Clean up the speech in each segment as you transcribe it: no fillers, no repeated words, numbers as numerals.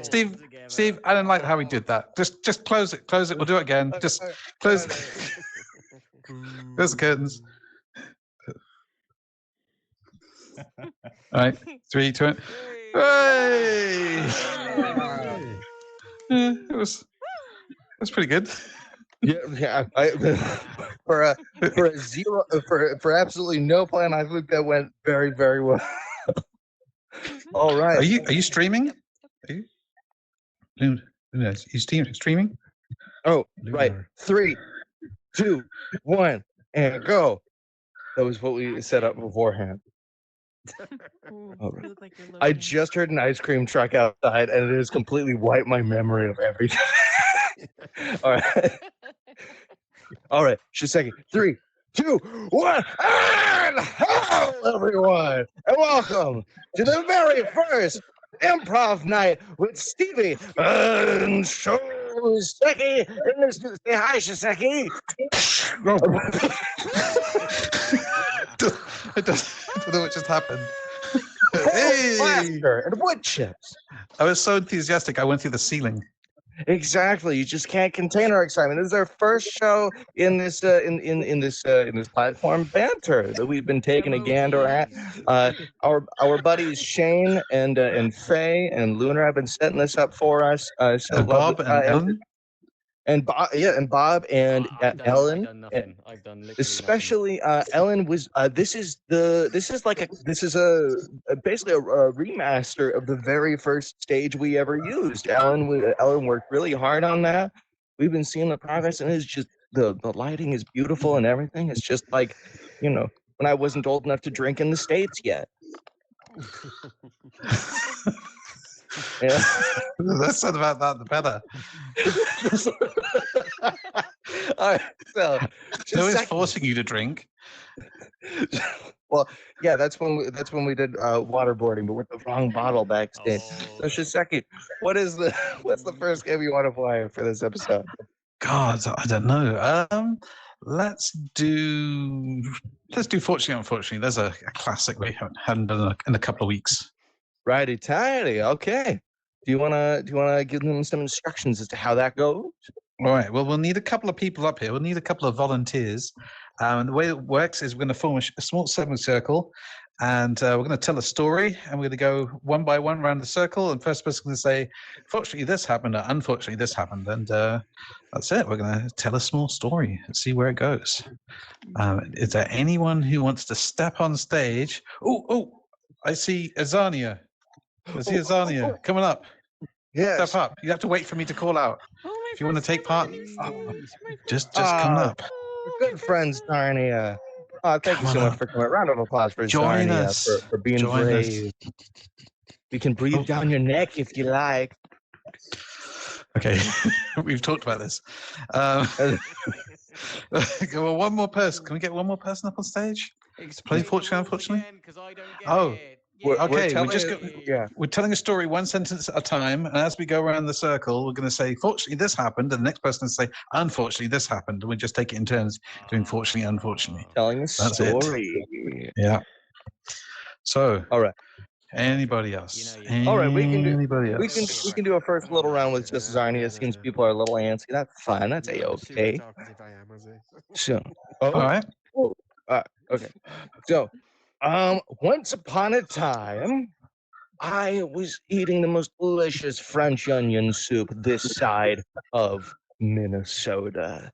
Steve, I don't like how we did that. Just close it. Close it. We'll do it again. Just close. Close the curtains. All right, 3, 2, 1. Hey! Yeah, it was pretty good. Yeah. For a zero, for absolutely no plan, I think that went very, very well. All right. Are you streaming? Are you? You streaming? Oh, right. 3, 2, 1, and go. That was what we set up beforehand. All right. I just heard an ice cream truck outside, and it has completely wiped my memory of everything. All right. All right. Just a second. 3, 2, 1, and hello, everyone, and welcome to the very first Improv Night with Stevie and Sho. Shiseki in this. Say hi, Shiseki. I don't know what just happened. Hey! Laughter and wood chips. I was so enthusiastic. I went through the ceiling. Exactly. You just can't contain our excitement. This is our first show in this in this platform Banter that we've been taking a gander at. Our buddies Shane and Faye and Lunar have been setting this up for us. So Bob and Ellen. And Bob, and Bob and Ellen. I've done nothing. I've done literally Especially Ellen was. This is basically a remaster of the very first stage we ever used. Ellen worked really hard on that. We've been seeing the progress, and it's just the lighting is beautiful and everything. It's just like, when I wasn't old enough to drink in the States yet. Yeah. The less said about that, the better. All right, so who is forcing you to drink? Well, yeah, that's when we did waterboarding, but with the wrong bottle backstage. So Shiseki, what's the first game you want to play for this episode? God, I don't know. Let's do Fortunately Unfortunately. There's a classic we haven't done in a couple of weeks. Righty tighty. Okay. Do you wanna give them some instructions as to how that goes? All right. Well, we'll need a couple of people up here. We'll need a couple of volunteers. And the way it works is we're going to form a small semicircle, and we're going to tell a story, and we're going to go one by one around the circle. And first person's going to say, "Fortunately, this happened," or "Unfortunately, this happened," and that's it. We're going to tell a small story and see where it goes. Is there anyone who wants to step on stage? Oh! I see Azania. Coming up. Yes. Step up. You have to wait for me to call out. If you want to take part, just come up. We're good friends, Narnia. Thank you so much for coming. Round of applause for Join Narnia us. For being brave. We can breathe down your neck if you like. Okay, we've talked about this. Well, one more person. Can we get one more person up on stage? Play Fortunately Unfortunately? We're telling a story one sentence at a time, and as we go around the circle, we're going to say, "Fortunately, this happened," and the next person will say, "Unfortunately, this happened." And we just take it in turns, doing "Fortunately, Unfortunately." Telling a That's story. It. Yeah. So, all right. Anybody else? All right, we can do a first little round with just Zarnia since people are a little antsy. That's fine. That's a-okay. So, all right. Okay. So, once upon a time, I was eating the most delicious French onion soup this side of Minnesota.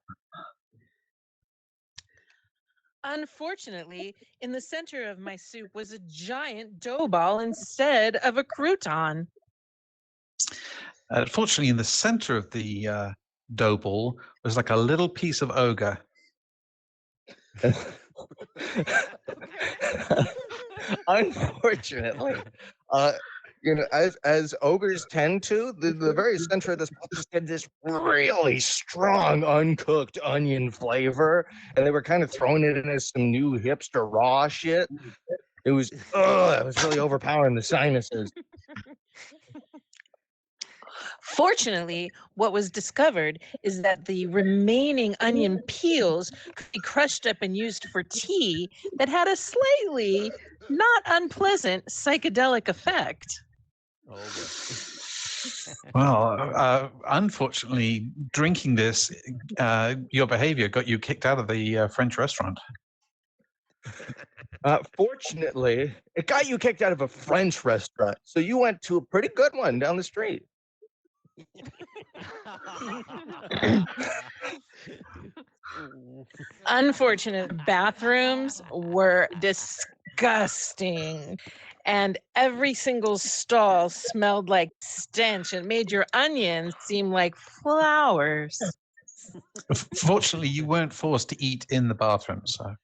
Unfortunately, in the center of my soup was a giant dough ball instead of a crouton. Fortunately, in the center of the dough ball was like a little piece of ogre. Unfortunately, as ogres tend to, the very center of this just had this really strong uncooked onion flavor, and they were kind of throwing it in as some new hipster raw shit. It was really overpowering the sinuses. Fortunately, what was discovered is that the remaining onion peels could be crushed up and used for tea that had a slightly not unpleasant psychedelic effect. Well, unfortunately, drinking this, your behavior got you kicked out of the French restaurant. Fortunately, it got you kicked out of a French restaurant, so you went to a pretty good one down the street. Unfortunate bathrooms were disgusting. And every single stall smelled like stench and made your onions seem like flowers. Fortunately, you weren't forced to eat in the bathroom, so.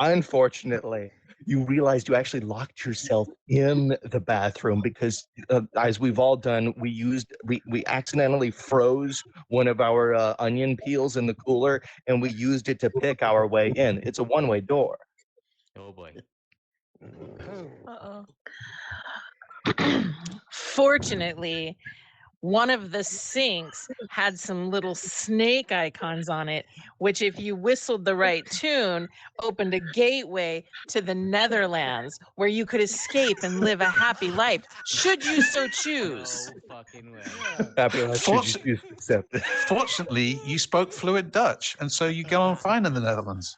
Unfortunately, you realized you actually locked yourself in the bathroom because, as we've all done, we accidentally froze one of our onion peels in the cooler, and we used it to pick our way in. It's a one-way door. Oh boy. Uh-oh. Fortunately, one of the sinks had some little snake icons on it, which, if you whistled the right tune, opened a gateway to the Netherlands where you could escape and live a happy life, should you so choose. No fucking way. Happy life should you choose to accept it. Fortunately, you spoke fluent Dutch, and so you go on fine in the Netherlands.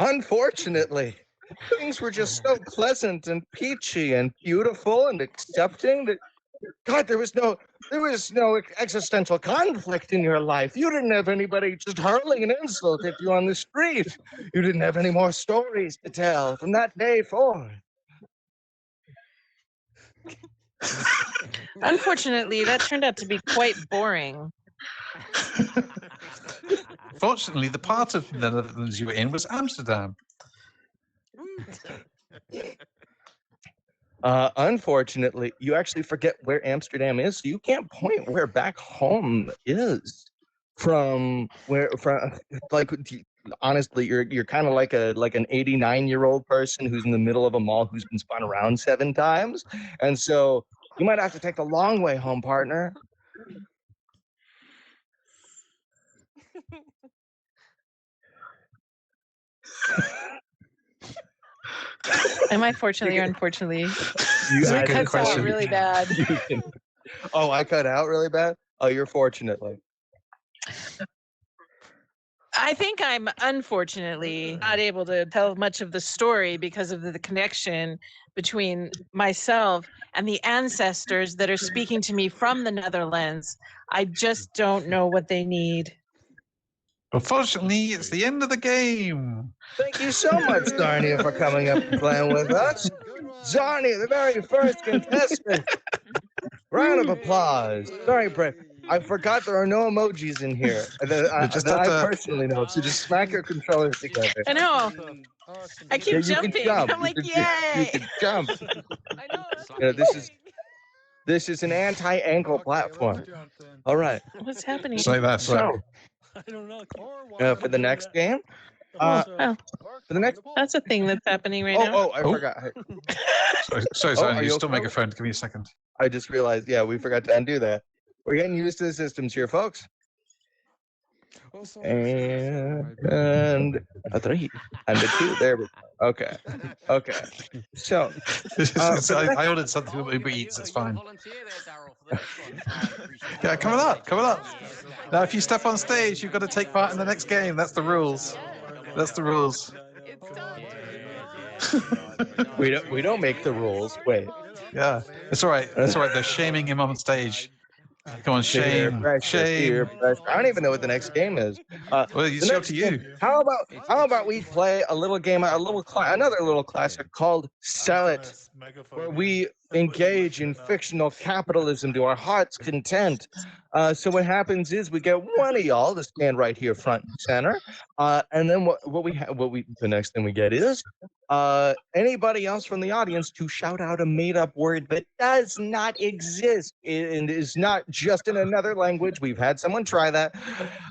Unfortunately, things were just so pleasant and peachy and beautiful and accepting that, God, there was no existential conflict in your life. You didn't have anybody just hurling an insult at you on the street. You didn't have any more stories to tell from that day forward. Unfortunately, that turned out to be quite boring. Fortunately, the part of the Netherlands you were in was Amsterdam. Unfortunately, you actually forget where Amsterdam is, so you can't point where back home is from like, honestly, you're kind of like an 89-year-old person who's in the middle of a mall who's been spun around 7 times, and so you might have to take the long way home, partner. Am I fortunately or unfortunately? You That's a It good cuts out question. really bad. Oh, I cut out really bad? Oh, you're fortunately. I think I'm unfortunately not able to tell much of the story because of the connection between myself and the ancestors that are speaking to me from the Netherlands. I just don't know what they need. Unfortunately, it's the end of the game. Thank you so much, Zarnia, for coming up and playing with us. Zarnia, the very first contestant. Round of applause. Sorry, Brett. I forgot there are no emojis in here that I personally know, so just smack your controllers together. I know. I keep Yeah, you jumping. can jump. I'm like, You yay! can jump. I know. Yeah, this is an anti-ankle platform. All right. What's happening? Say that, So, I don't know. for the next game, Oh, for the next. that's a thing that's happening right now. I forgot. Sorry, Oh, are you you still okay? make a phone. Give me a second. I just realized, yeah, we forgot to undo that. We're getting used to the systems here, folks. And a 3 and a 2. There we go. Okay. So, I ordered something that Uber Eats. It's fine. Yeah, coming up. Now, if you step on stage, you've got to take part in the next game. That's the rules. we don't make the rules. Wait. Yeah, it's all right. They're shaming him on stage. Come on, shame. Peer pressure. I don't even know what the next game is. Well, it's up to you. How about we play a little game, another little classic called Sell It, where we engage in fictional capitalism to our heart's content. So what happens is we get one of y'all to stand right here front and center, and then the next thing we get is anybody else from the audience to shout out a made-up word that does not exist and is not just in another language. We've had someone try that.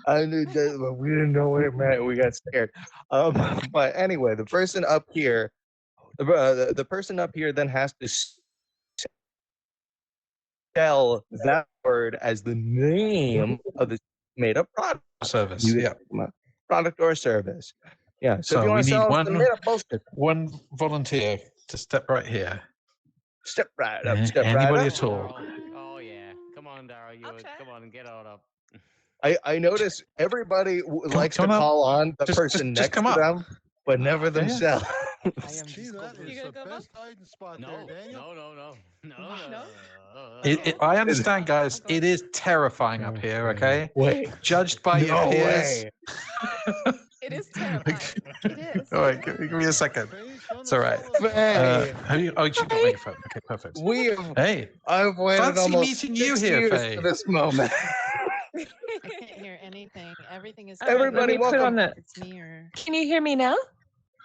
We didn't know what it meant. We got scared. But anyway, the person up here then has to spell that word as the name of the made-up product. Service. Yeah. Product or service. Yeah. So if you we want to need sell us the made-up bullshit. one volunteer. to step right here. Step right up. Eh, Step right anybody up. at all? Oh yeah. Come on, Daryl. You Okay. come on, get out up. I notice everybody likes to come up. call on the Just- person just next come to up. them, but never Yeah. themselves. I am Gee, just that covered. is gonna the go best hiding spot there, No, Daniel. no. I understand, guys. It is terrifying up here. Okay, Wait. judged by your No peers. way. It is terrifying. It is. All right, give me a second. Face on It's the all right. solid Faye. Have you? Oh, you got my phone. Okay, perfect. We have Hey, I've waited fancy almost meeting you 6 here, years Faye. for this moment. I can't hear anything. Everything is. Everybody, Let me put welcome. on the. It's me or. Can you hear me now?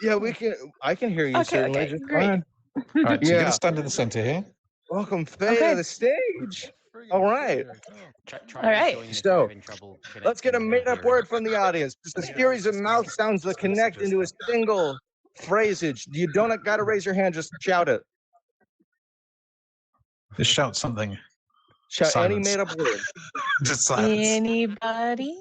Yeah, we can. I can hear you Okay, certainly okay, just great. fine. All right, so you're Yeah. gonna stand in the center here. Welcome, Faye, Okay. to the stage. friggin' All right. figure, huh? Try All right. showing if So, you're having trouble Let's get a connecting made-up hearing. word from the audience. Just a series of mouth sounds that connect into a single phrasage. You don't got to raise your hand. Just shout it. Just shout something. Shout any Silence. made-up word. Just silence. Anybody?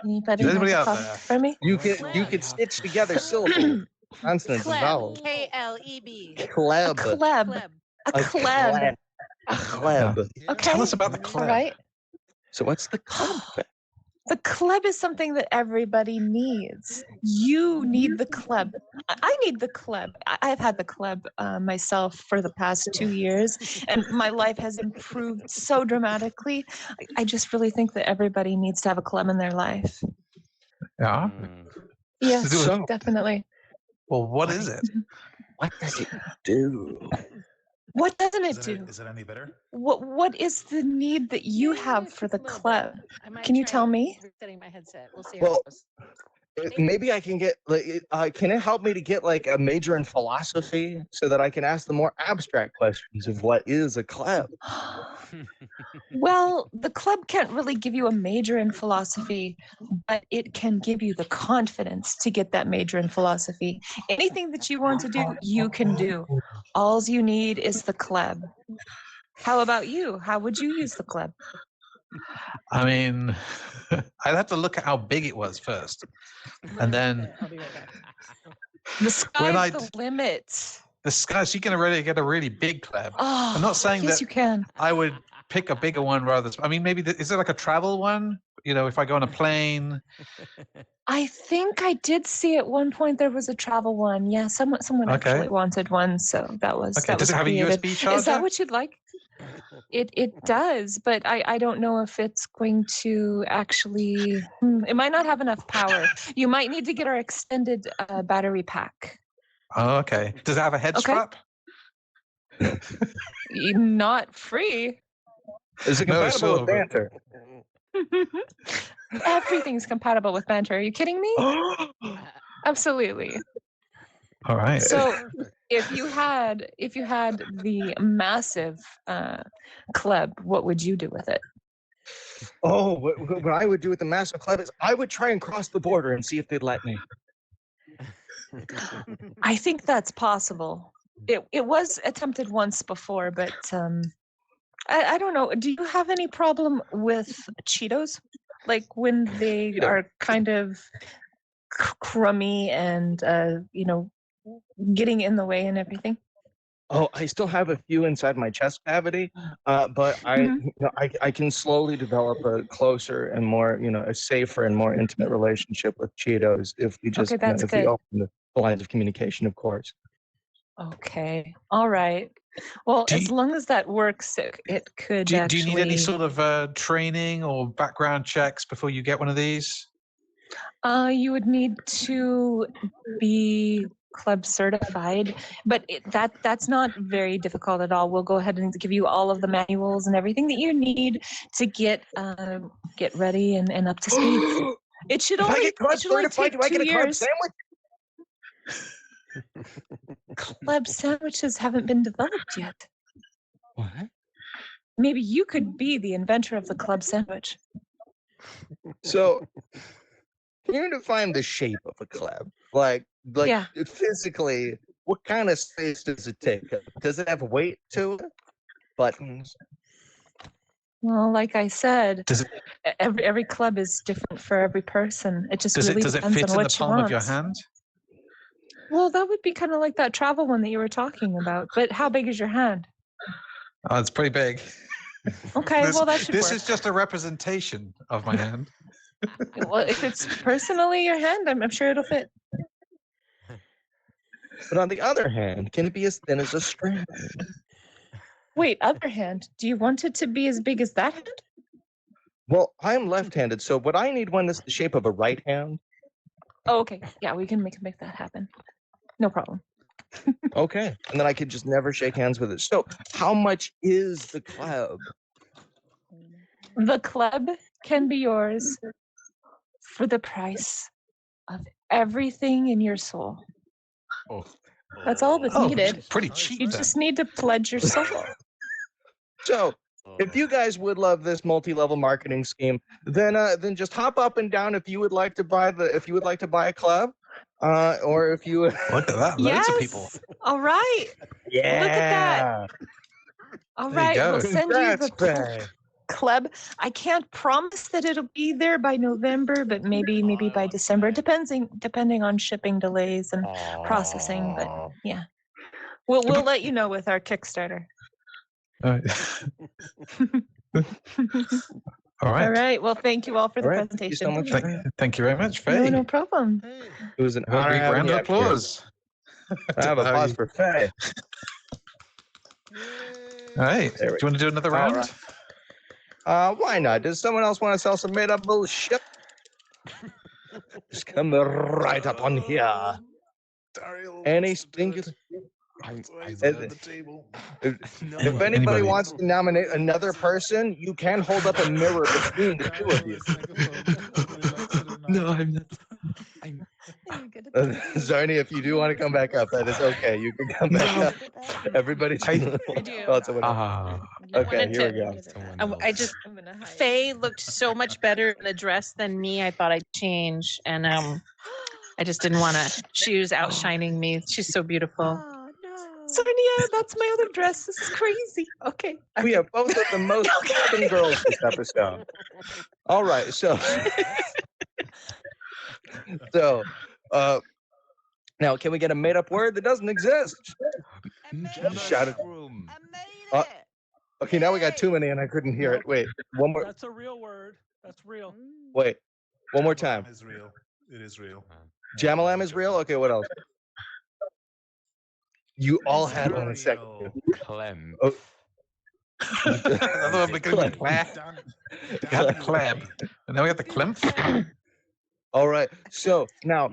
Anybody? Is anybody have a out thought there? For me? You could stitch together syllables, consonants, and vowels. K-L-E-B. A Kleb. kleb. A kleb. A kleb. Yeah, Okay. Tell us about the all club. All right. So what's the kleb? The club is something that everybody needs. You need the club. I need the club. I've had the club myself for the past 2 years, and my life has improved so dramatically. I just really think that everybody needs to have a club in their life. Yeah. Mm. Yes, So- definitely. Well, what is it? What does it do? What doesn't it do? Is it any better? What is the need that you have for the club? Can you tell me? Resetting my headset. We'll see. Well, maybe I can get can it help me to get like a major in philosophy so that I can ask the more abstract questions of what is a club? Well, the club can't really give you a major in philosophy, but it can give you the confidence to get that major in philosophy. Anything that you want to do, you can do. All you need is the club. How about you? How would you use the club? I mean, I'd have to look at how big it was first, and then I'll be right back. The sky's I the limit. the skies. You can really get a really big club. Oh, I'm not saying yes, that you can. I would pick a bigger one rather. I mean, maybe is it like a travel one? You know, if I go on a plane. I think I did see at one point there was a travel one. Yeah, someone Okay. actually wanted one, so that was Okay. that Does was it have created. a USB charger? Is that what you'd like? It does, but I don't know if it's going to actually. It might not have enough power. You might need to get our extended battery pack. Oh, okay. Does it have a head Okay. strap? Not free. Is it No, compatible sure, with but- banter? Everything's compatible with Banter. Are you kidding me? Absolutely. All right. So if you had the massive club, what would you do with it? Oh, what I would do with the massive club is I would try and cross the border and see if they'd let me. I think that's possible. It was attempted once before, but I don't know. Do you have any problem with Cheetos? Like when they are kind of crummy and getting in the way and everything? Oh, I still have a few inside my chest cavity, but I can slowly develop a closer and more, a safer and more intimate relationship with Cheetos if we just, Okay, that's if we good. open the lines of communication, of course. Okay. All right. Well, Do as you- long as that works, it could Do actually. you need any sort of training or background checks before you get one of these? You would need to be club certified, but that's not very difficult at all. We'll go ahead and give you all of the manuals and everything that you need to get ready and up to speed. It should If I only get club it should only certified, take do I 2 get a club years. sandwich? Club sandwiches haven't been developed yet. What? Maybe you could be the inventor of the club sandwich. So, can you define the shape of a club? Like Yeah. physically, what kind of space does it take? Does it have weight to it? Buttons. Well, like I said, Does it every club is different for every person. It just really does it depends fit on in the what you palm want. of your hand? Well, that would be kind of like that travel one that you were talking about. But how big is your hand? Oh, it's pretty big. Okay, well, that should This work. is just a representation of my hand. Well, if it's personally your hand, I'm sure it'll fit. But on the other hand, can it be as thin as a string? Wait, other hand. Do you want it to be as big as that hand? Well, I'm left-handed, so would I need one that's the shape of a right hand? Oh, okay. Yeah, we can make that happen. No problem. Okay, and then I could just never shake hands with it. So, how much is the club? The club can be yours for the price of everything in your soul. Oh. That's all that's Oh, needed. pretty cheap You then. just need to pledge your soul. So, if you guys would love this multi-level marketing scheme, then just hop up and down if you would like to buy a club, or if you Look at that, loads of people. All right. yeah. Look at that. All There you right. go. We'll send you Congrats, the Faye. club. I can't promise that it'll be there by November, but maybe by December, depending on shipping delays and processing. But yeah, we'll let you know with our Kickstarter. All right. All right. Well, thank you all for the All right, thank you presentation. so much. Thank you very much, No, Faye. no problem. It was an A honor big having round you of up here. applause. I have applause for Faye. All right. Do There you we want to do another All round? right. Why not? Does someone else want to sell some made-up bullshit? Just come right up on here. Any single. If anybody wants to nominate another person, you can hold up a mirror between the two of you. No, I'm not. Zarni, if you do want to come back up, that is okay. You can come back up. Everybody, I do. Oh, someone else. Ah, Okay, wanted here we to- go. I just Faye looked so much better in the dress than me. I thought I'd change, and I just didn't want to. She was outshining me. She's so beautiful. Oh, no. Sonia, that's my other dress. This is crazy. Okay. We have both of the most fun girls this episode. All right, so now can we get a made-up word that doesn't exist? Shout it. Okay, now we got too many and I couldn't hear it. Wait, one more. That's a real word. That's real. Wait, one more time. Is real. It is real. Jamalam is real. Okay, what else? You all had one in a second. Clem. Oh. another one became Claire. We got the Clem, and now we got the Clemf. All right. So now,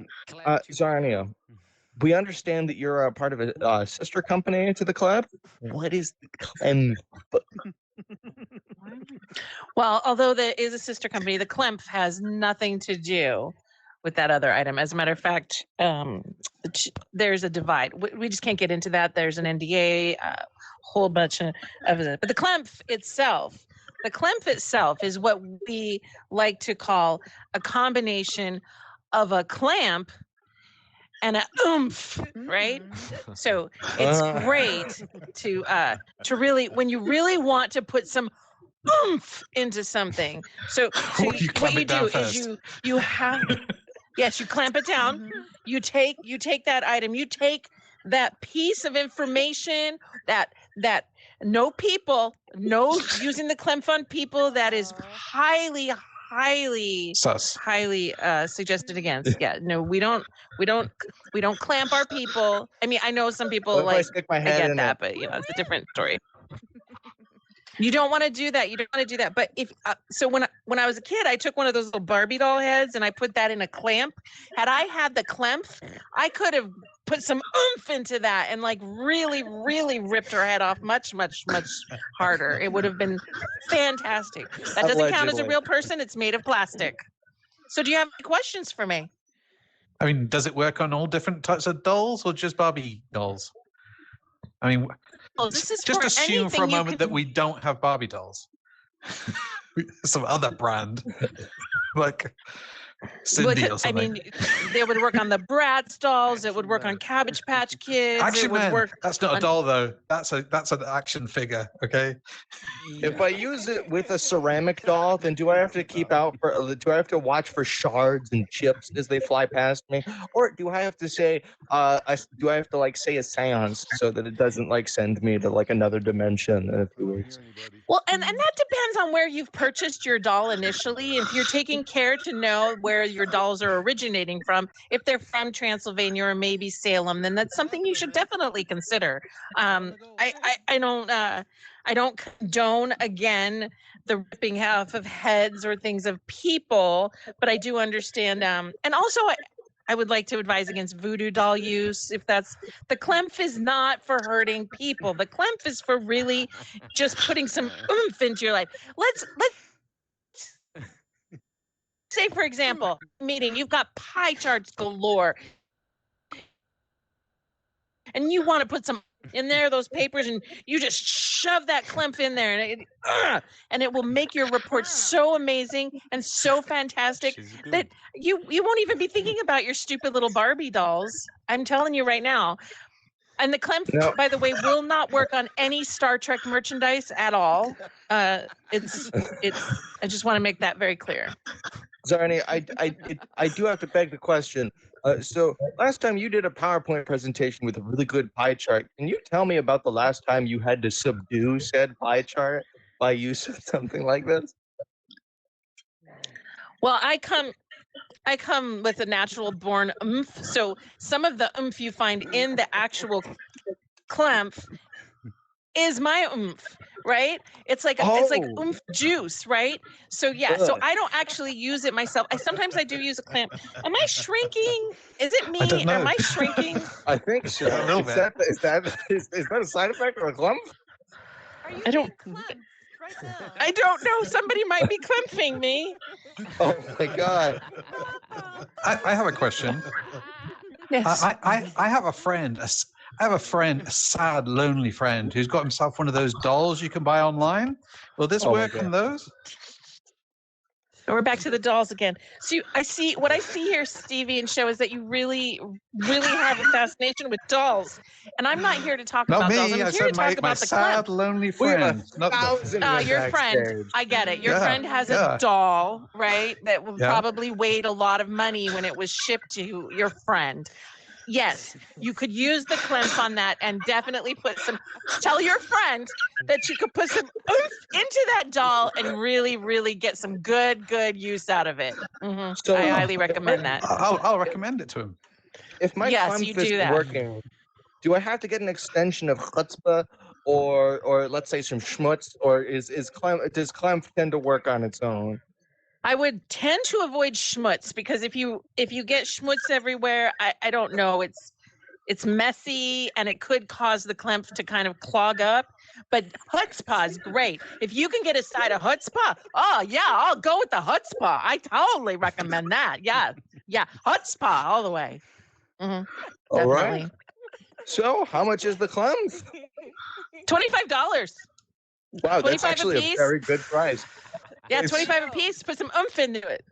Zarnia, we understand that you're a part of a sister company to the club. What is the Clem? Well, although there is a sister company, the Klemf has nothing to do with that other item. As a matter of fact, there's a divide. We just can't get into that. There's an NDA, a whole bunch of it. But the Klemf itself is what we like to call a combination of a clamp and a oomph, right? So it's great to really, when you really want to put some oomph into something. So You what clamp you it down do is first. you have, yes, you clamp it down. You take that item, you take that piece of information that no using the clamp on people, that is highly Sus. highly suggested against. Yeah, no, we don't clamp our people. I mean, I know some people What if I like stick my I head get in that, it? but it's a different story. You don't want to do that. You don't want to do that. But if so, when I was a kid, I took one of those little Barbie doll heads and I put that in a clamp. Had I had the clamp, I could have put some oomph into that and like really ripped her head off much harder. It would have been fantastic. That doesn't count as a Allegedly. real person. It's made of plastic. So do you have any questions for me? I mean, does it work on all different types of dolls or just Barbie dolls? I mean, Oh, this is just for assume for a anything you moment can- that we don't have Barbie dolls. Some other brand. Like, Cindy or I something. mean, they would work on the Bratz dolls. It would work on Cabbage Patch Kids. Action it would Man. work. That's not a on- doll though. That's an action figure. Okay. If I use it with a ceramic doll, then do I have to do I have to watch for shards and chips as they fly past me? Or do I have to say, do I have to like say a seance so that it doesn't like send me to like another dimension in a few weeks? Well, and that depends on where you've purchased your doll initially. If you're taking care to know where your dolls are originating from, if they're from Transylvania or maybe Salem, then that's something you should definitely consider. I don't condone again the ripping off of heads or things of people, but I do understand. And also, I would like to advise against voodoo doll use. If that's the clemp is not for hurting people. The clemp is for really just putting some oomph into your life. Let's say, for example, meeting, you've got pie charts galore, and you want to put some in there, those papers, and you just shove that clemp in there, and it will make your report so amazing and so fantastic that you won't even be thinking about your stupid little Barbie dolls. I'm telling you right now. And the clemp, by the way, will not work on any Star Trek merchandise at all. It's. I just want to make that very clear. Zarni, I do have to beg the question. So last time you did a PowerPoint presentation with a really good pie chart. Can you tell me about the last time you had to subdue said pie chart by use of something like this? Well, I come with a natural born oomph. So some of the oomph you find in the actual clemp is my oomph, right? It's like it's like oomph juice, right? So yeah, so I don't actually use it myself. Sometimes I do use a clamp. Am I shrinking? Is it me? I don't know. Am I shrinking? I think so. A little bit. Is that a side effect of a clump? I don't. I don't know. Somebody might be clumping me. Oh my god! I have a question. Yes. I have a friend. I have a friend, a sad, lonely friend, who's got himself one of those dolls you can buy online. Will this work on those? We're back to the dolls again. So what I see here, Stevie Sho, is that you really, really have a fascination with dolls. And I'm not here to talk about dolls. I'm here to talk about the sad, clamp. lonely friend. Your friend. I get it. Your friend has a doll, right? That probably weighed a lot of money when it was shipped to your friend. Yes, you could use the clamp on that and definitely tell your friend that you could put some oomph into that doll and really, really get some good use out of it. Mm-hmm. So I highly recommend that. I'll recommend it to him. If my clamp is working, do I have to get an extension of chutzpah or let's say some schmutz, or does clamp tend to work on its own? I would tend to avoid schmutz because if you get schmutz everywhere, I don't know, it's messy and it could cause the clamp to kind of clog up. But chutzpah is great. If you can get a side of chutzpah, oh yeah, I'll go with the chutzpah. I totally recommend that. Yeah, chutzpah all the way. Mm-hmm. All right. So how much is the clamp? $25. Wow, that's actually a very good price. Yeah, $25 a piece. Put some oomph into it.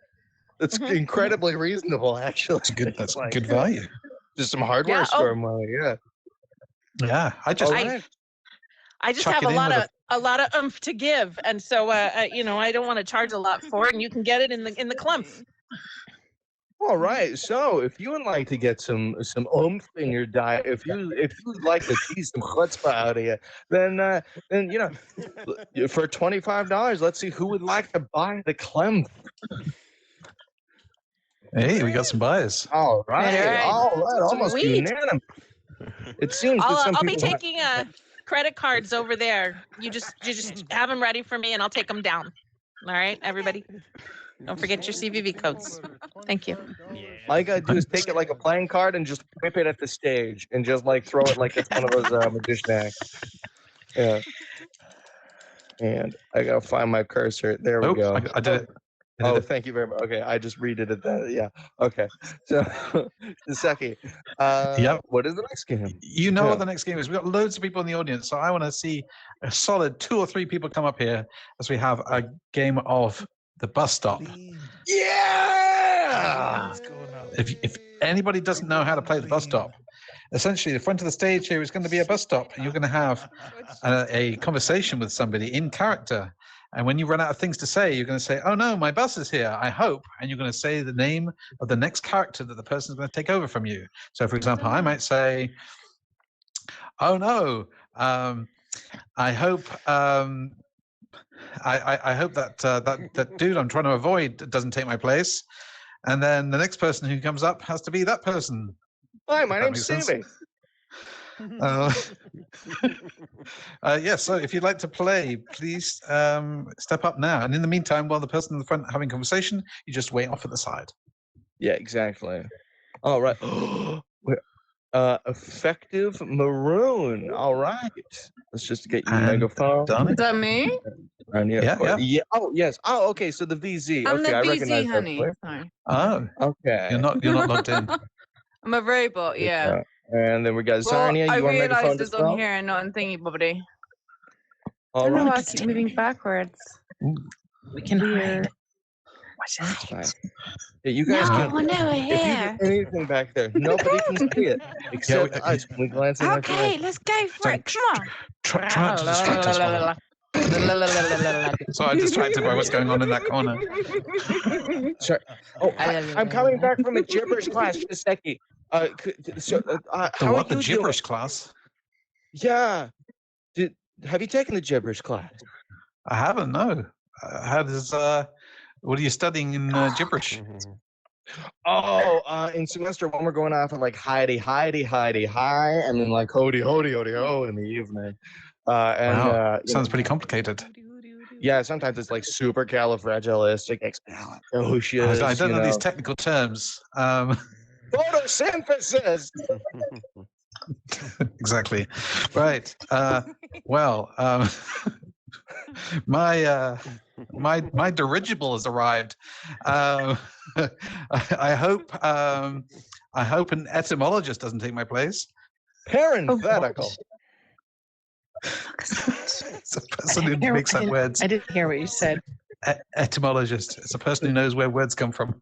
That's incredibly reasonable, actually. That's good. That's good value. Just some hardware store money. Yeah. Yeah, I just have a lot of oomph to give, and so I don't want to charge a lot for it, and you can get it in the clump. All right. So if you would like to get some oomph in your diet, if you'd like to tease some chutzpah out of you, then for $25, let's see who would like to buy the clemp. Hey, we got some buyers. All right. Almost Sweet. unanimous. It seems I'll be taking credit cards over there. You just have them ready for me, and I'll take them down. All right, everybody. Don't forget your CVV codes. Thank you. All you gotta do is take it like a playing card and just whip it at the stage and just like throw it like it's one of those magician acts. Yeah. And I gotta find my cursor. There we go. I did it. Thank you very much. Okay, I just redid it. Yeah. Okay. So, Seki, what is the next game? You know what the next game is. We've got loads of people in the audience, so I want to see a solid 2 or 3 people come up here as we have a game of The bus stop. Yeah. If anybody doesn't know how to play the bus stop, essentially the front of the stage here is going to be a bus stop, and you're going to have a conversation with somebody in character. And when you run out of things to say, you're going to say, "Oh no, my bus is here, I hope," and you're going to say the name of the next character that the person is going to take over from you. So, for example, I might say, "Oh no, I hope." I hope that dude I'm trying to avoid doesn't take my place. And then the next person who comes up has to be that person. Hi, my name's Stevie. So if you'd like to play, please step up now. And in the meantime, while the person in the front having conversation, you just wait off at the side. Yeah, exactly. All right. Effective Maroon. All right. Let's just get your megaphone. Is that me? Yeah. Oh, yes. Oh, okay. So the VZ. I'm okay, the I VZ, recognize honey. that. Sorry. Oh, okay. You're not logged in. I'm a robot, yeah. And then we got Zarnia. I You on megaphone realized as it's on well? here and not on thingy, Bobby. All I don't know why I right. keep moving backwards. We can Weird. Watch That's out. fine. Yeah, you guys can. no, we're If you here. do anything back there, nobody can see it except us when we glance in that Okay, direction. let's go for it. Come on. Try not to distract us. So I'm distracted by what's going on in that corner. Sorry. Oh, I'm coming back from a gibberish class. Just a second. How are The you gibberish doing? class? Yeah. Have you taken the gibberish class? I haven't. No. How does? What are you studying in gibberish? Oh, in semester one, we're going off of like Heidi, hi, and then like hody, ho in the evening. Wow. Sounds pretty complicated. Yeah, sometimes it's like supercalifragilisticexpialidocious. I don't know these technical terms. Photosynthesis. Exactly. Right. My dirigible has arrived. I hope an etymologist doesn't take my place. Parenthetical. It's a person who makes up words. I didn't hear what you said. Etymologist. It's a person who knows where words come from.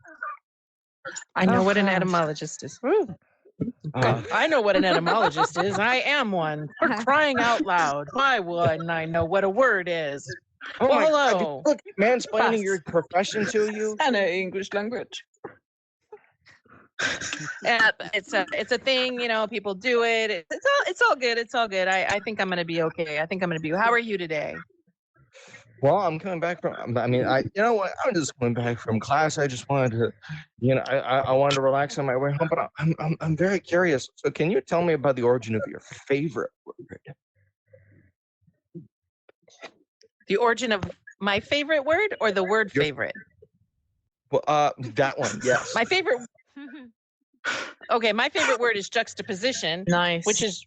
I know what an etymologist is. Woo. I know what an etymologist is. I am one. For crying out loud. Why wouldn't I know what a word is? Oh Well, my hello. God, look, mansplaining Bus. your profession to you. I know English language. Yeah, it's a thing, people do it. It's all good. It's all good. I think I'm gonna be okay. I think I'm gonna be. How are you today? Well, I'm coming back from. You know what? I'm just coming back from class. I just wanted to, I wanted to relax on my way home. But I'm very curious. So, can you tell me about the origin of your favorite word? The origin of my favorite word or the word favorite? Well, that one. Yes. My favorite. Okay, my favorite word is juxtaposition. Nice. Which is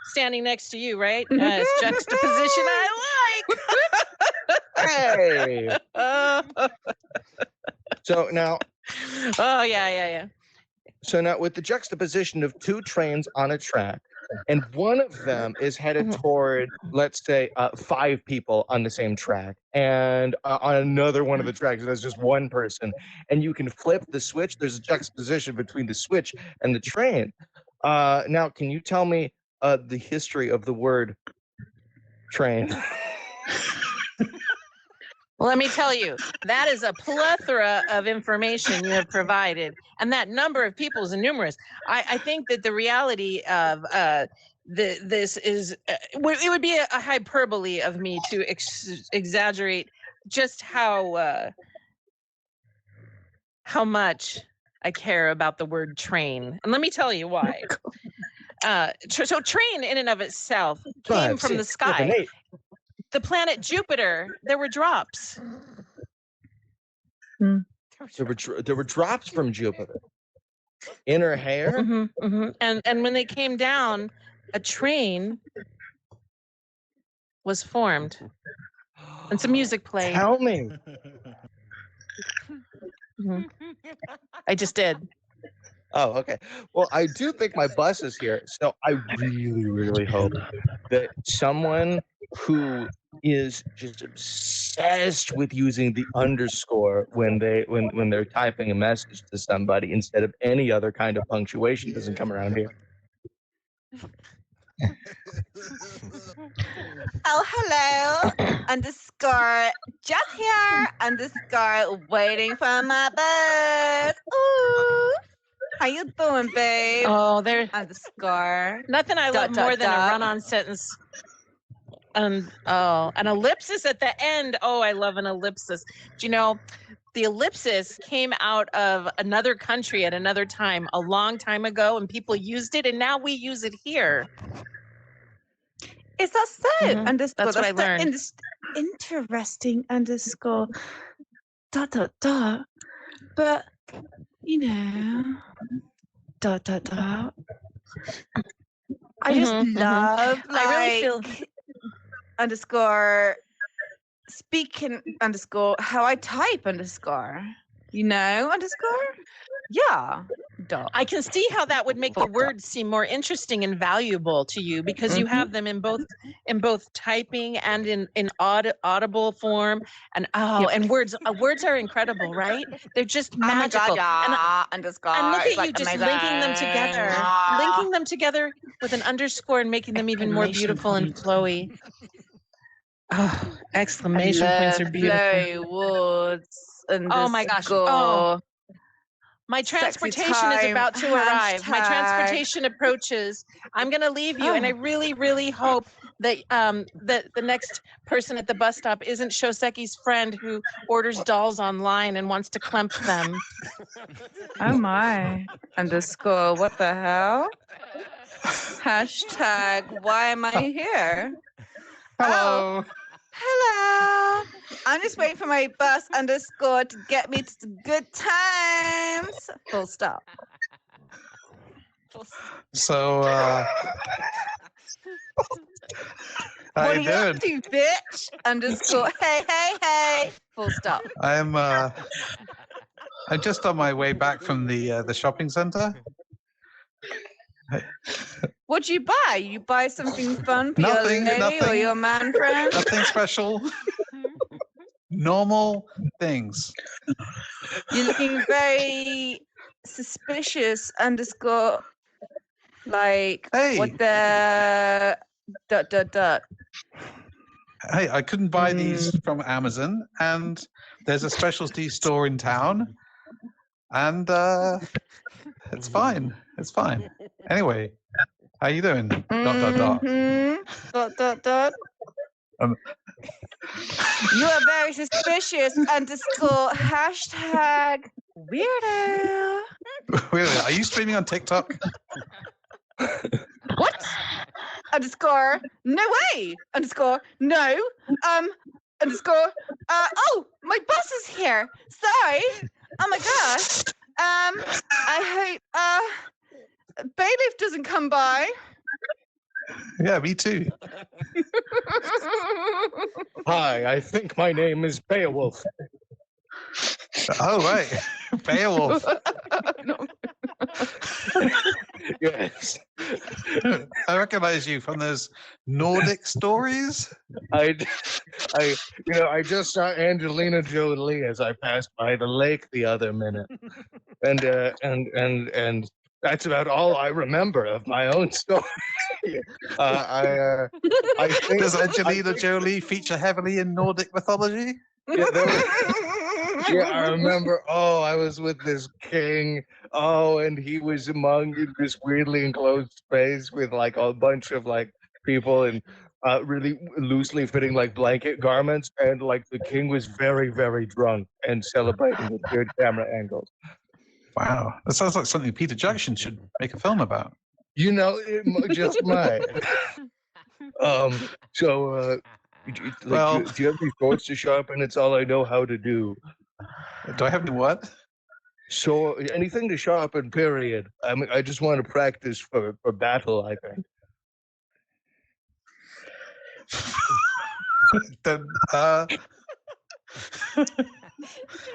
standing next to you, right? It's juxtaposition I Hey. So now. Oh yeah. So now, with the juxtaposition of two trains on a track, and one of them is headed toward, let's say, 5 people on the same track, and on another one of the tracks, there's just one person, and you can flip the switch. There's a juxtaposition between the switch and the train. Now, can you tell me the history of the word train? Well, let me tell you, that is a plethora of information you have provided, and that number of people is numerous. I think that the reality of this is, it would be a hyperbole of me to exaggerate just how much I care about the word train. And let me tell you why. So train in and of itself came from the sky. The planet Jupiter, there were drops. There were drops from Jupiter in her hair. And when they came down, a train was formed, and some music played. Tell me. I just did. Oh, okay. Well, I do think my bus is here, so I really, really hope that someone who is just obsessed with using the underscore when they're typing a message to somebody instead of any other kind of punctuation. Doesn't come around here. Oh, hello. Underscore just here. Underscore waiting for my bus. Ooh. How you doing, babe? Oh, there. Underscore. Nothing I love more than a run-on sentence. An ellipsis at the end. Oh, I love an ellipsis. Do you know, the ellipsis came out of another country at another time, a long time ago, and people used it, and now we use it here. Is that so? Mhm. Underscore. That's what I learned. Interesting. Underscore. ... But you know. ... I just love like I really feel underscore speaking underscore how I type underscore. You know, underscore? Yeah. I can see how that would make the words seem more interesting and valuable to you because you have them in both typing and in audible form. And and words are incredible, right? They're just magical. Oh my God, underscore. And look It's at you just linking them together with an underscore and making them even more beautiful and flowy. Oh, exclamation points are beautiful. Flowy words. Oh my gosh. Oh. My transportation is about to arrive. My transportation approaches. I'm going to leave you, and I really, really hope that that the next person at the bus stop isn't Shoseki's friend who orders dolls online and wants to clemp them. Oh my. Underscore. What the hell? Hashtag. Why am I here? Hello. Hello. I'm just waiting for my bus underscore to get me to good times. Full stop. So, how What you are you doing? up to, bitch? Underscore. Hey. Full stop. I'm just on my way back from the shopping center. What'd you buy? You buy something fun for your lady or your man friend? Nothing special. Normal things. You're looking very suspicious. Underscore. Like what the ... Hey, I couldn't buy these from Amazon, and there's a specialty store in town, and it's fine. It's fine. Anyway, how you doing? ... You are very suspicious. Underscore. Hashtag weirdo. Really? Are you streaming on TikTok? What? Underscore. No way. Underscore. No. Underscore. Oh, my bus is here. Sorry. Oh my gosh. I hope bailiff doesn't come by. Yeah, me too. Hi, I think my name is Beowulf. Oh, right. Beowulf. Yes. I recognize you from those Nordic stories. I just saw Angelina Jolie as I passed by the lake the other minute, and that's about all I remember of my own story. I think Does Angelina Jolie feature heavily in Nordic mythology? Yeah, I remember. Oh, I was with this king. Oh, and he was among this weirdly enclosed space with like a bunch of like people in really loosely fitting like blanket garments, and like the king was very, very drunk and celebrating with weird camera angles. Wow, that sounds like something Peter Jackson should make a film about. You know, it just might. So, Well, do you have any thoughts to sharpen? It's all I know how to do. Do I have any what? So anything to sharpen, period. I mean, I just want to practice for battle, I think. Then, oh,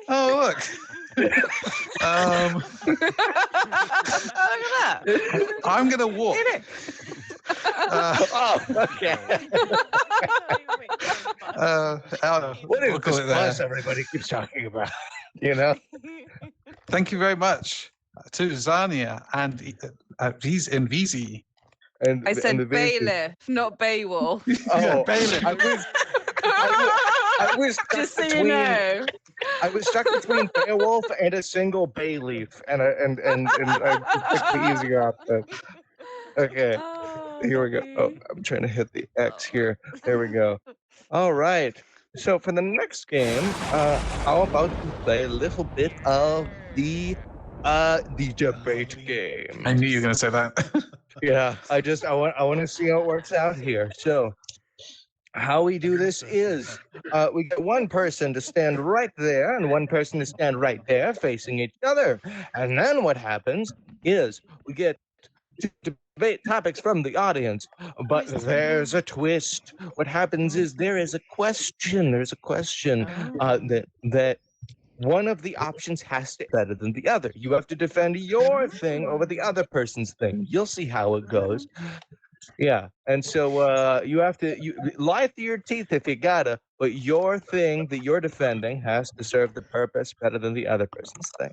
look. Look at that. I'm going to walk. Oh, okay. What is we'll call this it there. plus everybody keeps talking about? You know? Thank you very much to Zania and VZ. I said the baby. bailiff, not Beowulf. Oh, bailiff. I was stuck Just so you between. know. I was stuck between Beowulf and a single bay leaf, and I picked the easier option. Okay, here we go. Oh, I'm trying to hit the X here. There we go. All right. So for the next game, how about we play a little bit of the debate game? I knew you were going to say that. Yeah, I want to see how it works out here. So how we do this is we get one person to stand right there and one person to stand right there facing each other. And then what happens is we get to debate topics from the audience. But there's a twist. What happens is there is a question. There's a question that one of the options has to be better than the other. You have to defend your thing over the other person's thing. You'll see how it goes. Yeah, and so you have to lie through your teeth if you gotta, but your thing that you're defending has to serve the purpose better than the other person's thing.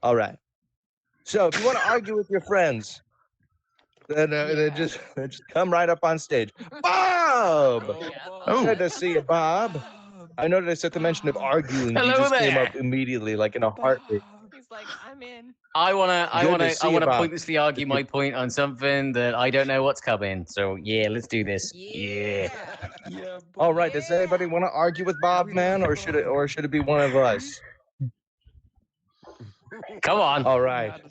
All right. So if you want to argue with your friends, then just come right up on stage. Bob! Good to see you, Bob. I noticed at the mention of arguing, you just came up immediately, like in a heartbeat. He's like, I'm in. I wanna Bob. pointlessly argue my point on something that I don't know what's coming. So yeah, let's do this. Yeah. All right. Does anybody want to argue with Bob, man, or should it be one of us? Come on. All right.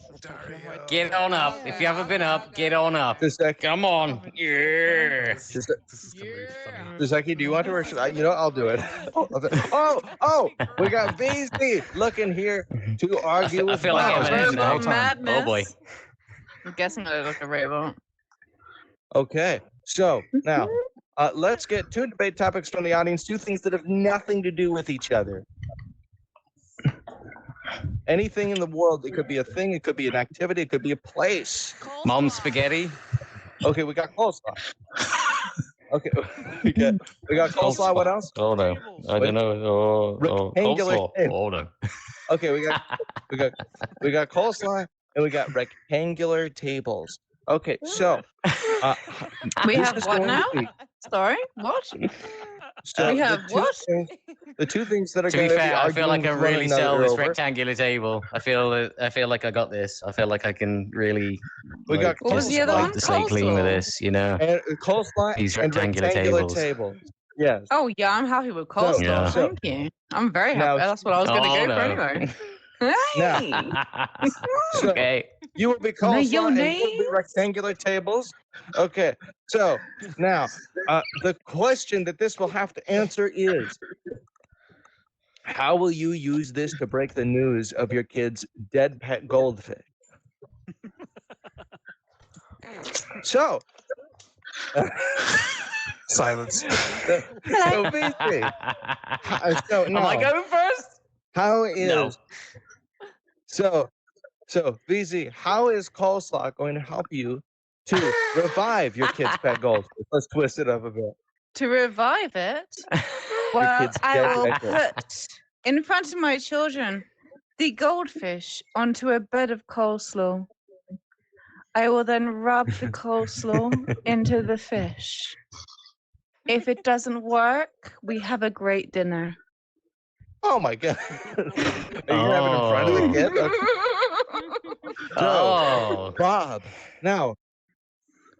Get on up. If you haven't been up, get on up. Come on. Yeah. Zeki, do you want to, or should I? You know, I'll do it. Oh, we got VZ looking here to argue with I feel like Bob. I'm the whole time. Madness. Oh boy. I'm guessing I look a robot. Okay, so now let's get two debate topics from the audience, two things that have nothing to do with each other. Anything in the world. It could be a thing, it could be an activity, it could be a place. Mom's spaghetti. Okay, we got coleslaw. Okay, we got coleslaw. What else? Oh no, I don't know. Rectangular coleslaw. shape. Oh no. Okay, we got coleslaw and we got rectangular tables. Okay, so We this have is what going to now? be- Sorry, what? So We have the two things that are To going be to be fair, I feel like I arguing with one really sell another this over. rectangular table. I feel like I got this. I feel like I can really. We got What was the other wipe one? the slate clean with Coleslaw. this, you know. And coleslaw These and rectangular tables. tables. Yes. Oh yeah, I'm happy with coleslaw. Yeah. Thank you. I'm very Now- happy. That's what I was going to Oh, go for no. anyway. Now- Hey! So- Okay. You will be Know coleslaw your and you will be names? rectangular tables. Okay, so now the question that this will have to answer is, how will you use this to break the news of your kid's dead pet goldfish? So, Silence. so VC, so Am I now, going first? how is No. so VZ, how is coleslaw going to help you to revive your kid's pet goldfish? Let's twist it up a bit. To revive it, well, kid's I dead will pet goldfish. put in front of my children the goldfish onto a bed of coleslaw. I will then rub the coleslaw into the fish. If it doesn't work, we have a great dinner. Oh my god! Are you gonna have it in front of the kid? Okay. Oh. Bob, now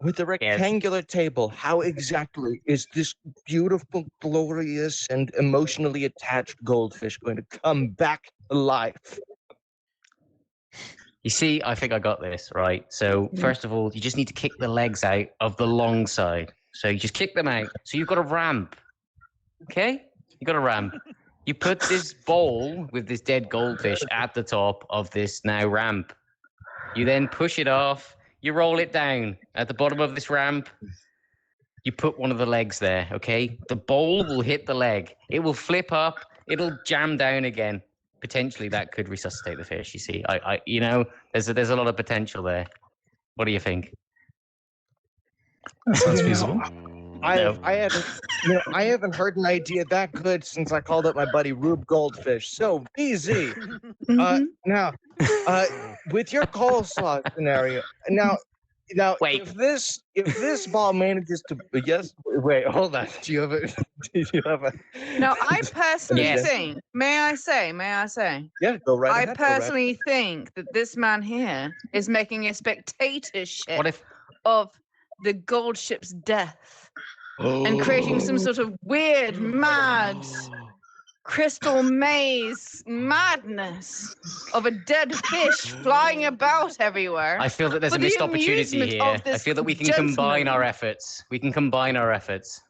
with the rectangular table, how exactly is this beautiful, glorious, and emotionally attached goldfish going to come back to life? You see, I think I got this, right? So first of all, you just need to kick the legs out of the long side. So you just kick them out. So you've got a ramp. Okay? You got a ramp. You put this bowl with this dead goldfish at the top of this now ramp. You then push it off. You roll it down at the bottom of this ramp. You put one of the legs there, okay? The bowl will hit the leg. It will flip up. It'll jam down again. Potentially that could resuscitate the fish, you see. You know, there's a lot of potential there. What do you think? That sounds feasible. I No. had I haven't heard an idea that good since I called up my buddy Rube Goldfish. So, BZ, now, with your coleslaw scenario, now, Wait. if this ball manages to wait, hold on. Do you have a? No, I personally Yes. think. May I say? Yeah, go right I ahead. go right personally think that this man here is making a spectatorship What if? of the gold ship's death and creating some sort of weird, mad, crystal maze madness of a dead fish flying about everywhere. I feel that there's For a the missed opportunity amusement here. of I this feel that we can combine our gentleman. efforts. We can combine our efforts.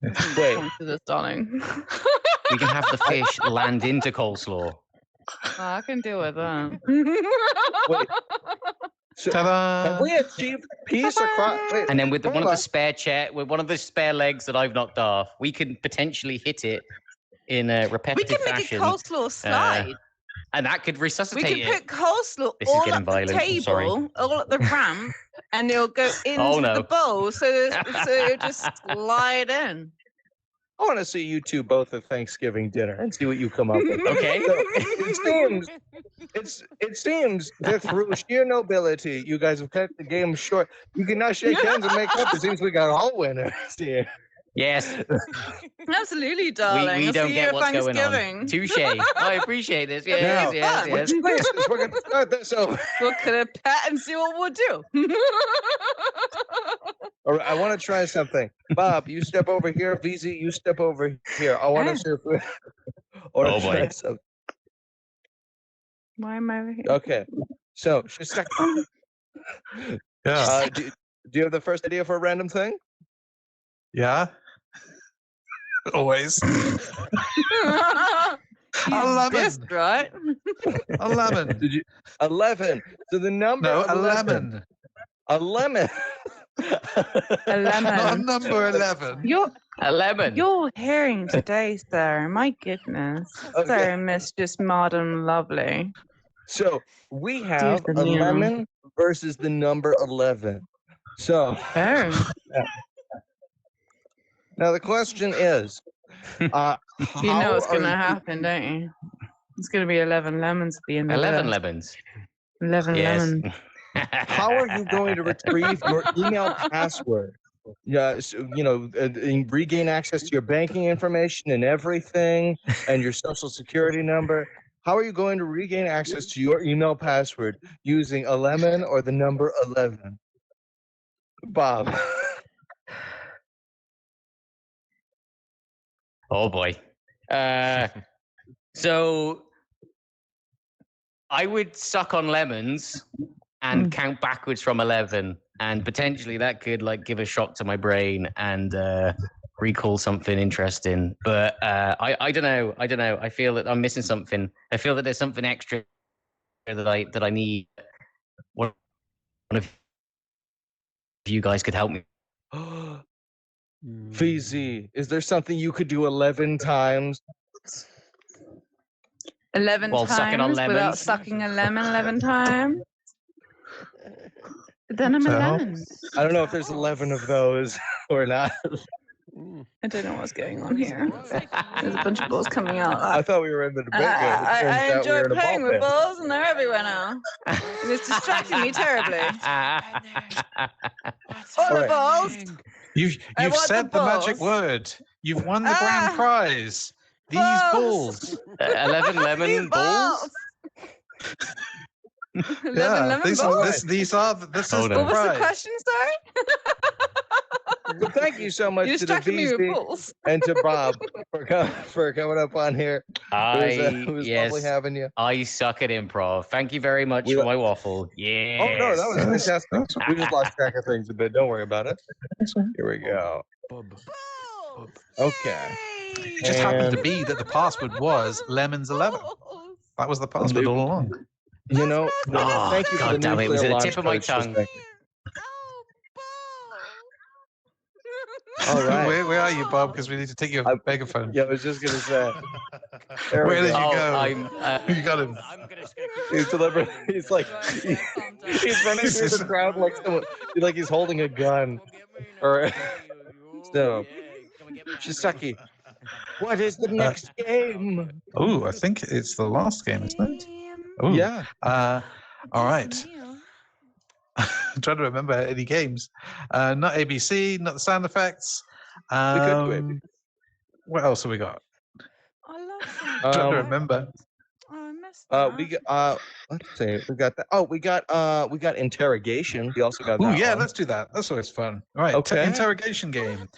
Wait. To this, darling. We can have the fish land into coleslaw. I can deal with that. Wait. So, Ta-da! have we achieved peace across? Wait, And then with hold one of on. the spare legs that I've knocked off, we can potentially hit it in a We repetitive can make a fashion. coleslaw slide. And that could We resuscitate can it. put coleslaw This is all getting at the violent, I'm sorry. table, all at the ramp, and it'll go into Oh, no. the bowl, so it'll just slide in. I want to see you two both at Thanksgiving dinner and see what you come up with. Okay. So, it seems that through sheer nobility, you guys have cut the game short. You can now shake hands and make up. It seems we got all winners here. Yes. Absolutely, darling. We I'll don't see get you what's at going on. Thanksgiving. Touche. I appreciate this. Now, Yes, yes, Which yes. places we're going to start this over? We'll cut a pat and see what we'll do. All right, I want to try something. Bob, you step over here. VZ, you step over here. I want to see if we. Oh, boy. try something. Why am I over here? Okay, so just a second. Yeah. Do you have the first idea for a random thing? Yeah. Always. You 11. guessed right. 11. Did you 11? So the number No, 11. 11. A lemon. A Not lemon. number 11. A lemon. Your hearing today, sir. My goodness. Okay. Sir, Mistress Modern Lovely. So we have the a meow. lemon versus the number 11. So Oh, now the question is, you how know what's are going to you- happen, don't you? It's going to be 11 lemons at the end 11 of it. lemons. 11 Yes. lemons. How are you going to retrieve your email password? Yeah, so, and regain access to your banking information and everything, and your social security number. How are you going to regain access to your email password using a lemon or the number 11? Bob. Oh boy. So I would suck on lemons and count backwards from 11, and potentially that could give a shock to my brain and recall something interesting. But I don't know. I feel that I'm missing something. I feel that there's something extra that I need. One of you guys could help me. VZ, is there something you could do 11 times? 11 While sucking on times without lemons? sucking a lemon 11 times? Then I'm a So? lemon. I don't know if there's 11 of those or not. I don't know what's going on here. There's a bunch of balls coming out. I thought we were in the debate. I enjoy playing with balls, and they're everywhere now. And it's distracting me terribly. All the right. balls. You've I want the said the magic balls. word. You've won the grand prize. These balls. 11 lemon These balls? 11 Yeah, lemon this balls. is the Hold prize. on. What was the question, sorry? Well, thank you so much You to the distracted me with VZ balls. and to Bob for coming up on here. It was lovely Yes, having you. I suck at improv. Thank you very much We for lo- my waffle. Yes. Oh no, that was Yes. fantastic. We just lost track of things a bit. Don't worry about it. Here we go. Okay. It just happened to be that the password was lemons 11. That was the password all along. You know, Oh, thank you for God the damn it, it was nuclear at the tip launch of my codes tongue. perspective. All right. Where are you, Bob? Because we need to take your I'm- megaphone. Yeah, I was just gonna say. There Where we did go. you Oh, go? I'm, You got him. I'm just gonna keep He's deliberate. He's like he's running through the crowd like someone, like he's holding a gun. Or So, Come and get me. Shisaki, what is the next game? Oh, I think it's the last game, isn't it? Oh, Yeah. All right. I'm trying to remember any games. Not ABC, not the sound effects. We could do ABC. What else have we got? I love I'm trying to remember. I missed that. We got let's see, we got that. Oh, we got interrogation. We also got Oh that yeah, one. let's do that. That's always fun. All right, Okay. interrogation game.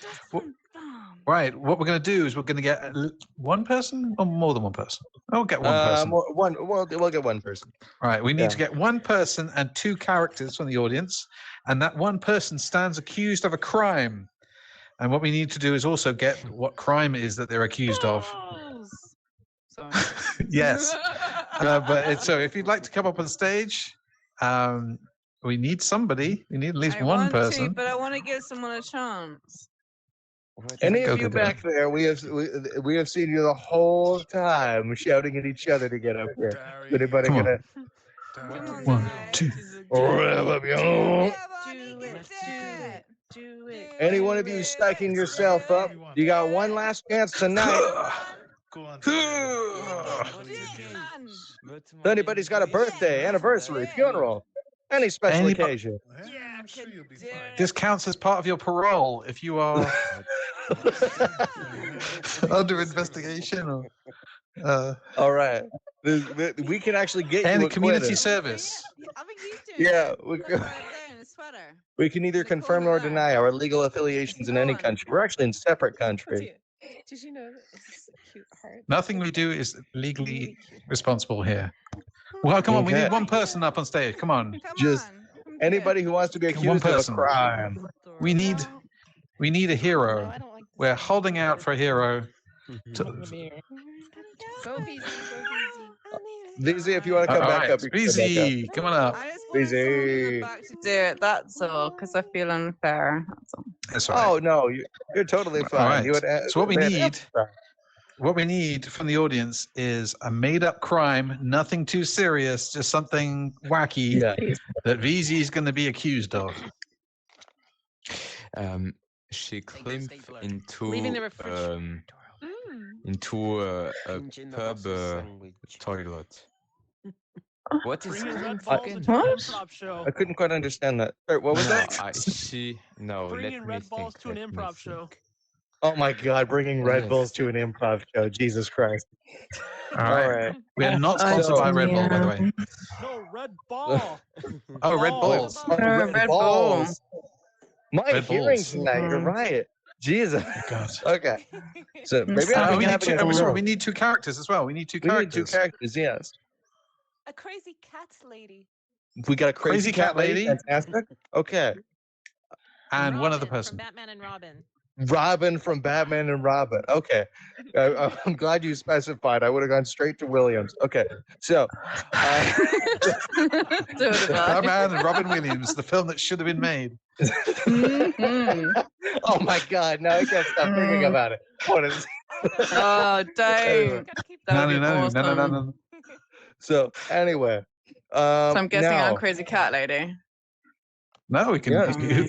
Right, what we're going to do is we're going to get one person or more than one person. We'll get one person. We'll get one person. All right, we need to get one person and two characters from the audience, and that one person stands accused of a crime. And what we need to do is also get what crime it is that they're accused of. Sorry. Yes. So if you'd like to come up on stage, we need somebody. We need at least one person. But I want to give someone a chance. Any of you back there, we have seen you the whole time shouting at each other to get up here. Is anybody Come on. gonna? Come on, 1, guys. 2. Do it. Any one of you psyching yourself up? You got one last chance tonight. If anybody's got a birthday, anniversary, funeral, any special occasion. Yeah, I'm sure you'll be fine. This counts as part of your parole if you are under investigation. Or, All right. We can actually get you any a community quitter. service. I've been used to it. Yeah, Right there in a sweater. we can either confirm or deny our legal affiliations in any country. We're actually in separate countries. Did you know that this is a cute heart? Nothing we do is legally responsible here. Well, come on, we Okay. need one person up on stage. Come on. Just Anybody who wants to be One accused of a person. crime. We need a hero. I don't like We're holding out for a hero. Go VZ, go VZ. VZ, if you want to come All back right, up, you can come back up. VZ, come on up. I just want someone in the back to do it. That's all, because I feel unfair. That's all. That's all right. Oh no, you're totally fine. All right. You would, So what we man, need, what we need from the audience is a made-up crime, nothing too serious, just something wacky Yeah. that VZ is going to be accused of. She Take the climbed stapler. Leaving the refrigerator into a Engine the pub boss's sandwich. toilet. What is Bring in Red that? Balls Fucking into an What? improv show. I couldn't quite understand that. Sorry, what was that? No, Bring let in me Red Balls think, to an let me improv show. think. Oh my God, bringing Red Yes. Bulls to an improv show. Jesus Christ. All right. We are not sponsored by Red Bull, by the way. No, Red Ball. Oh, Red Ball. Bulls. Red Bull. My Red hearing Bulls. tonight, you're right. Jesus. God. Okay. So maybe sorry. I'm we, need having two, a sorry, stroke. we need two characters as well. We need two We need characters. two characters, yes. A crazy cat lady. We got a crazy cat lady. Fantastic. Okay. And one other Robin person. from Batman and Robin. Robin from Batman and Robin. Okay. I'm glad you specified. I would have gone straight to Williams. Okay. So, So did I. Batman and Robin Williams, the film that should have been made. Mhm. oh my God. Now I can't stop thinking about it. What is Oh, don't. Gotta keep That No, would no, be no, no, no, awesome. no, no. So, anyway. So I'm guessing now, I'm Crazy Cat Lady. No, we can. Yeah.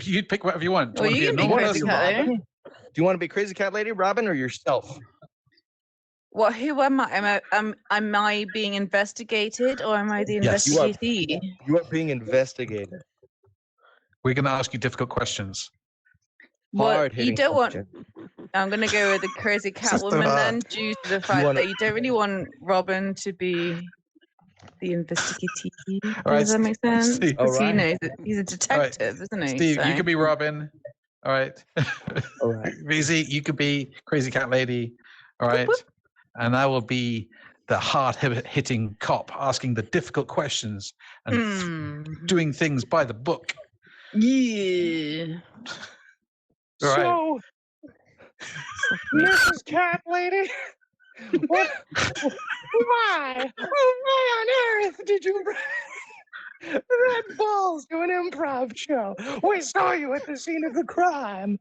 You'd pick whatever you want. Do Well, you you want to can be a be normal Crazy person? Cat Lady. do you want to be crazy cat lady, Robin, or yourself? What? Who am I? Am I being investigated or am I the Yes, you are. investigatee? You are being investigated. We're going to ask you difficult questions. What you Hard-hitting don't want? question. I'm gonna go with the Crazy Cat Sister woman then, Hart. due to the fact wanna- that you don't really want Robin to be the investigatee. All right, Does that make sense? Steve. Because he All right. knows that he's a detective, isn't he? Steve, you So- could be Robin. All right. All right. VZ, you could be Crazy Cat Lady. All right. And I will be the hard-hitting cop asking the difficult questions and Hmm. doing things by the book. Yeah. All right. So, Mrs. Cat Lady, what? Why on earth did you bring Red Balls to an improv show? We saw you at the scene of the crime.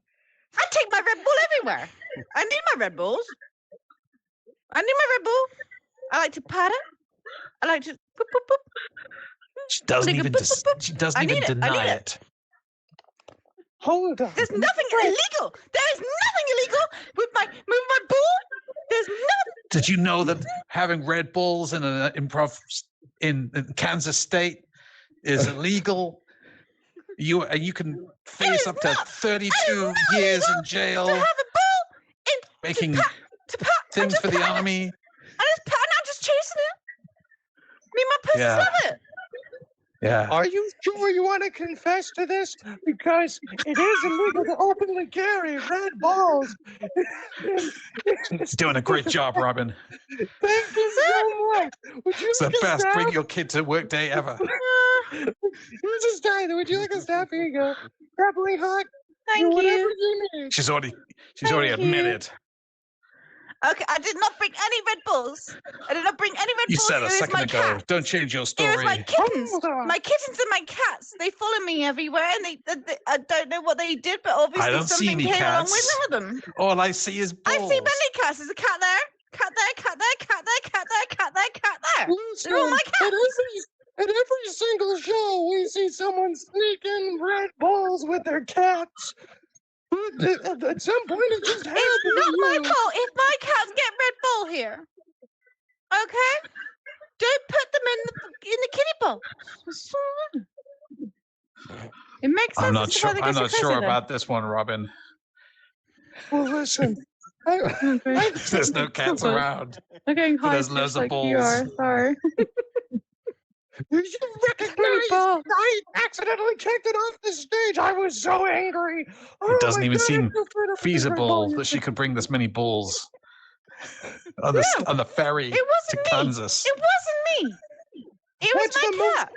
I take my Red Bull everywhere. I need my Red Bulls. I need my Red Bull. I like to pat it. I like to boop, boop, boop. She doesn't Like a even, boop, boop, boop. she doesn't I even need it, I deny need it. Hold on. There's nothing illegal. There is nothing illegal with my ball. There's nothing. Did you know that having Red Bulls in an improv in Kansas State is illegal? You can face up to 32 years in jail. To have a ball in making things for the army. I'm just chasing it. Me and my pussy love it. Yeah. Are you sure you want to confess to this? Because it is illegal to openly carry red balls. It's doing a great job, Robin. Thank you so much. Would you It's the like a best snap? bring your kid to work day ever. Who's this guy? Would you like a snap? Here you go. Grappling hook. Thank Whatever you. you need. She's already Thank admitted. Okay, I did not bring any Red Bulls. I did not bring any Red You Bulls. said a It was second my ago. cat. Don't change your It story. was my kittens. Hold on. My kittens and my cats. They follow me everywhere, and they I don't know what they did, but obviously don't see something any came along cats. with them. All I see is I balls. see many cats. There's a cat there, cat there, cat there, cat there, cat there, cat there, cat there. They're all my Listen, cats. at every single show, we see someone sneaking red balls with their cats. But at some point, it just happens. It's not my fault if my cats get Red Bull here. Okay? Don't put them in the kiddie bowl. It makes sense. I'm not as to sure. why they I'm get so not crazy sure then. about this one, Robin. Well, listen. There's no cats around. I'm getting But there's loads of balls. Sorry. You recognize ball. I accidentally kicked it off the stage. I was so angry. Oh It doesn't my even God, seem I'm so afraid of feasible balls. that she could bring this many balls on the ferry It to wasn't me. Kansas. It wasn't me. It was What's the my most- cat.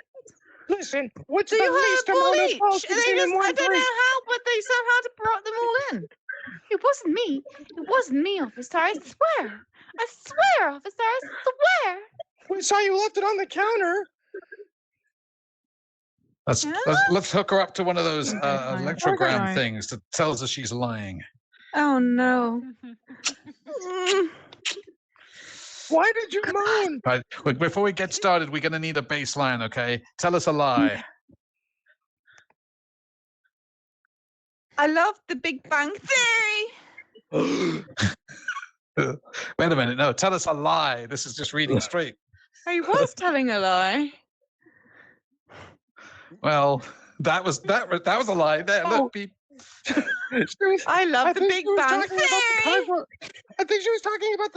Listen, what's So the you had least a ball amount of each. balls And they contained in just, I one don't drink? know how, but they somehow brought them all in. It wasn't me. It wasn't me, officer. I swear. I swear, officer. I swear. We saw you left it on the counter. Let's hook her up to one of those fine. electrogram Okay. things that tells us she's lying. Oh no. Why did you moan? Right. Look, before we get started, we're going to need a baseline, okay? Tell us a lie. I love the Big Bang Theory. Wait a minute. No, tell us a lie. This is just reading straight. I was telling a lie. Well, that was a lie. There, look, beep. I love the think Big she was Bang talking about Theory. I think she was talking about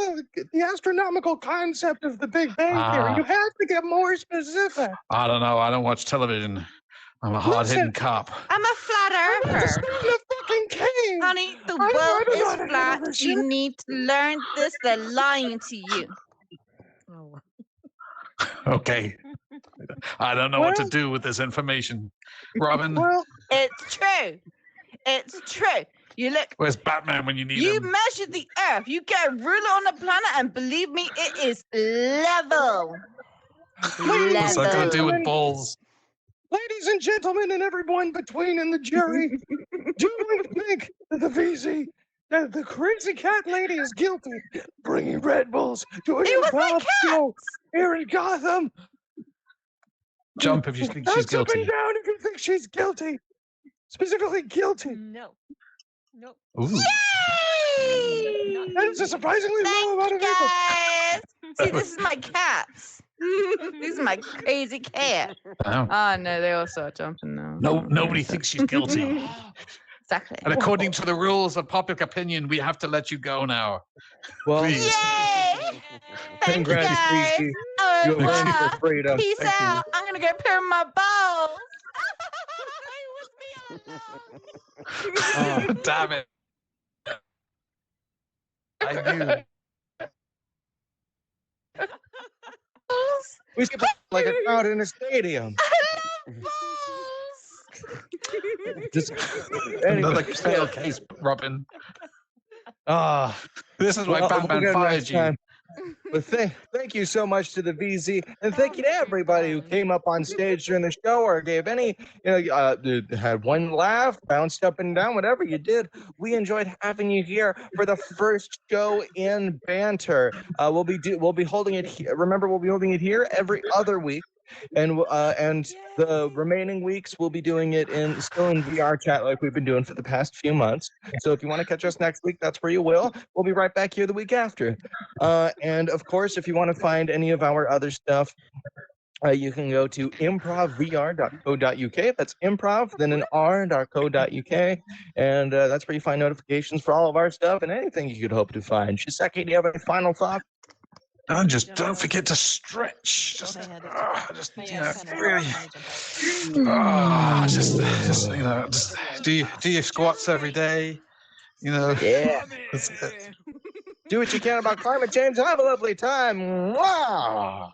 the astronomical concept of the Big Bang Theory. Ah. You have to get more specific. I don't know. I don't watch television. I'm a hard-hitting cop. I'm a flat It's earther. not a fucking cave. Honey, the I world don't is know flat. this You shit. need to learn this. They're lying to you. Okay. I don't know what to Well- do with this information. Robin, Well, It's true. It's true. You look. where's Batman when you need You him? measure the Earth. You get a ruler on the planet, and believe me, it is level. What's that got to do Level. with balls? ladies and gentlemen, and everyone between in the jury, do you think that that the crazy cat lady is guilty of bringing Red Bulls to an It was my improv show here in Gotham? Jump if you think she's Thumbs up guilty. and down if you think she's guilty. Specifically guilty. No. Nope. Ooh. Yay! That is a surprisingly low amount Thank of you, people. guys. See, this is my cats. These are my crazy cat. Oh. Oh no, they all start jumping now. No, nobody thinks she's guilty. Exactly. And according to the rules of public opinion, we have to let you go now. Well, Please. Yay! Thank congrats, you guys. Stevie. Au You have earned revoir. your freedom. Peace Thank you. out. I'm gonna go put my balls. It was me all along. Damn it. I knew. Balls. We should put like a crowd in a stadium. I love balls. Just, Another anyway, fail case, Robin. Ah, This is why well, Batman we'll get fired next you. time. But thank you so much to the VZ, and thank you to everybody who came up on stage during the show or gave any, had one laugh, bounced up and down, whatever you did. We enjoyed having you here for the first show in Banter. We'll be holding it here. Remember, we'll be holding it here every other week. And the remaining weeks we'll be doing it still in VR chat like we've been doing for the past few months. So if you want to catch us next week, that's where you will. We'll be right back here the week after. And of course, if you want to find any of our other stuff, you can go to improvvr.co.uk. That's improv, then an r.co.uk. And that's where you find notifications for all of our stuff and anything you could hope to find. Shiseki, do you have any final thoughts? Don't forget to stretch. Just really. Just do your squats every day. Yeah. Do what you can about climate change. Have a lovely time. Wow.